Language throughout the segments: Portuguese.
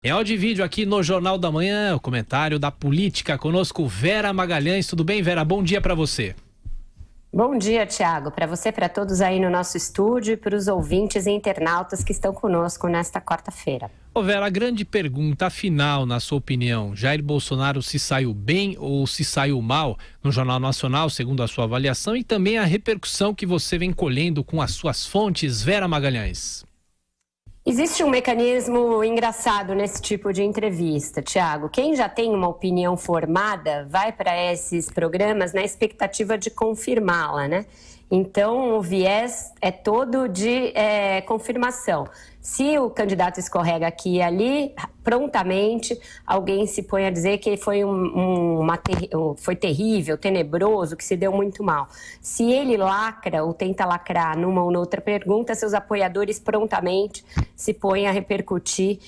É áudio e vídeo aqui no Jornal da Manhã, o comentário da política. Conosco Vera Magalhães. Tudo bem, Vera? Bom dia para você. Bom dia, Thiago. Para você, para todos aí no nosso estúdio e para os ouvintes e internautas que estão conosco nesta quarta-feira. Ô Vera, a grande pergunta, afinal, na sua opinião, Jair Bolsonaro se saiu bem ou se saiu mal no Jornal Nacional, segundo a sua avaliação, e também a repercussão que você vem colhendo com as suas fontes, Vera Magalhães? Existe um mecanismo engraçado nesse tipo de entrevista, Thiago. Quem já tem uma opinião formada vai para esses programas na expectativa de confirmá-la, né? Então, o viés é todo de confirmação. Se o candidato escorrega aqui e ali, prontamente alguém se põe a dizer que foi foi terrível, tenebroso, que se deu muito mal. Se ele lacra ou tenta lacrar numa ou noutra pergunta, seus apoiadores prontamente se põem a repercutir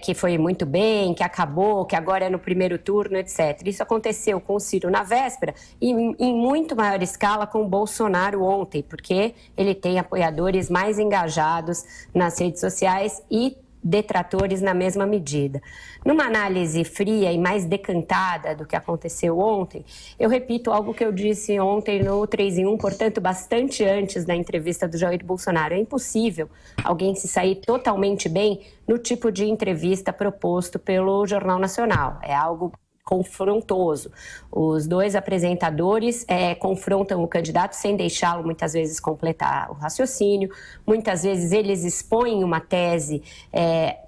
que foi muito bem, que acabou, que agora é no primeiro turno, etc. Isso aconteceu com o Ciro na véspera e em muito maior escala com o Bolsonaro ontem, porque ele tem apoiadores mais engajados nas redes sociais e detratores na mesma medida. Numa análise fria e mais decantada do que aconteceu ontem, eu repito algo que eu disse ontem no 3 em 1, portanto, bastante antes da entrevista do Jair Bolsonaro. É impossível alguém se sair totalmente bem no tipo de entrevista proposto pelo Jornal Nacional. É algo confrontoso. Os dois apresentadores confrontam o candidato sem deixá-lo muitas vezes completar o raciocínio, muitas vezes eles expõem uma tese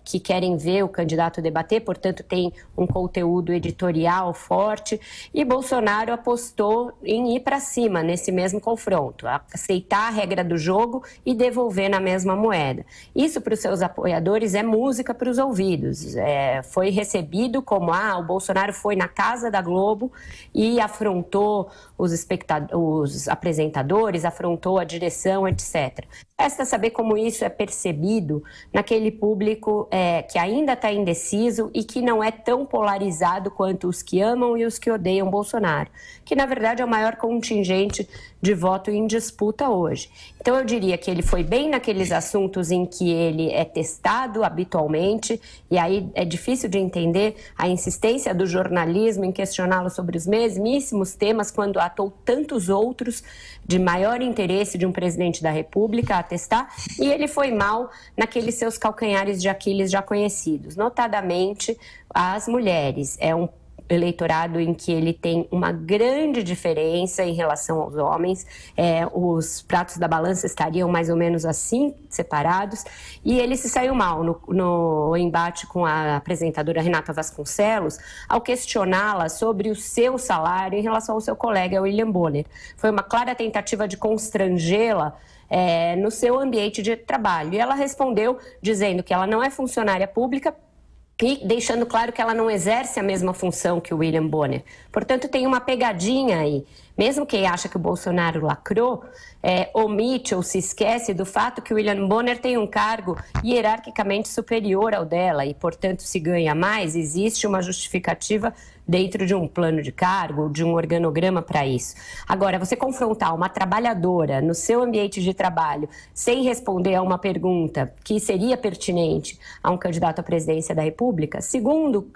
que querem ver o candidato debater, portanto tem um conteúdo editorial forte, e Bolsonaro apostou em ir para cima nesse mesmo confronto, aceitar a regra do jogo e devolver na mesma moeda. Isso para os seus apoiadores é música para os ouvidos. Foi recebido como o Bolsonaro foi na casa da Globo e afrontou os apresentadores, afrontou a direção, etc. Resta saber como isso é percebido naquele público que ainda está indeciso e que não é tão polarizado quanto os que amam e os que odeiam Bolsonaro, que na verdade é o maior contingente de voto em disputa hoje. Então eu diria que ele foi bem naqueles assuntos em que ele é testado habitualmente, e aí é difícil de entender a insistência do jornalismo em questioná-lo sobre os mesmíssimos temas quando há tantos outros de maior interesse de um presidente da República a testar, e ele foi mal naqueles seus calcanhares de Aquiles já conhecidos, notadamente as mulheres. É um eleitorado em que ele tem uma grande diferença em relação aos homens, os pratos da balança estariam mais ou menos assim, separados, e ele se saiu mal no embate com a apresentadora Renata Vasconcelos, ao questioná-la sobre o seu salário em relação ao seu colega William Bonner. Foi uma clara tentativa de constrangê-la no seu ambiente de trabalho, e ela respondeu dizendo que ela não é funcionária pública, e deixando claro que ela não exerce a mesma função que o William Bonner. Portanto, tem uma pegadinha aí. Mesmo quem acha que o Bolsonaro lacrou, omite ou se esquece do fato que o William Bonner tem um cargo hierarquicamente superior ao dela e, portanto, se ganha mais, existe uma justificativa dentro de um plano de cargo, de um organograma para isso. Agora, você confrontar uma trabalhadora no seu ambiente de trabalho sem responder a uma pergunta que seria pertinente a um candidato à presidência da República, segundo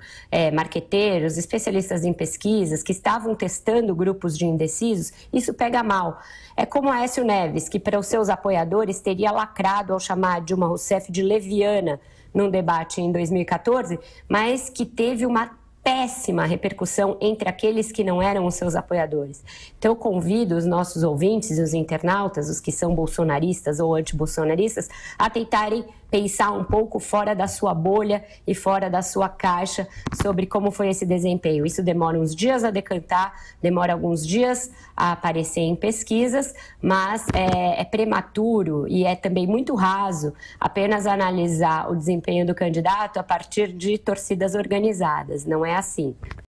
marqueteiros, especialistas em pesquisas que estavam testando grupos de indecisos, isso pega mal. É como a Aécio Neves, que para os seus apoiadores teria lacrado ao chamar Dilma Rousseff de leviana num debate em 2014, mas que teve uma péssima repercussão entre aqueles que não eram os seus apoiadores. Então eu convido os nossos ouvintes, os internautas, os que são bolsonaristas ou antibolsonaristas, a tentarem pensar um pouco fora da sua bolha e fora da sua caixa sobre como foi esse desempenho. Isso demora uns dias a decantar, demora alguns dias a aparecer em pesquisas, mas é prematuro e é também muito raso apenas analisar o desempenho do candidato a partir de torcidas organizadas. Não é assim.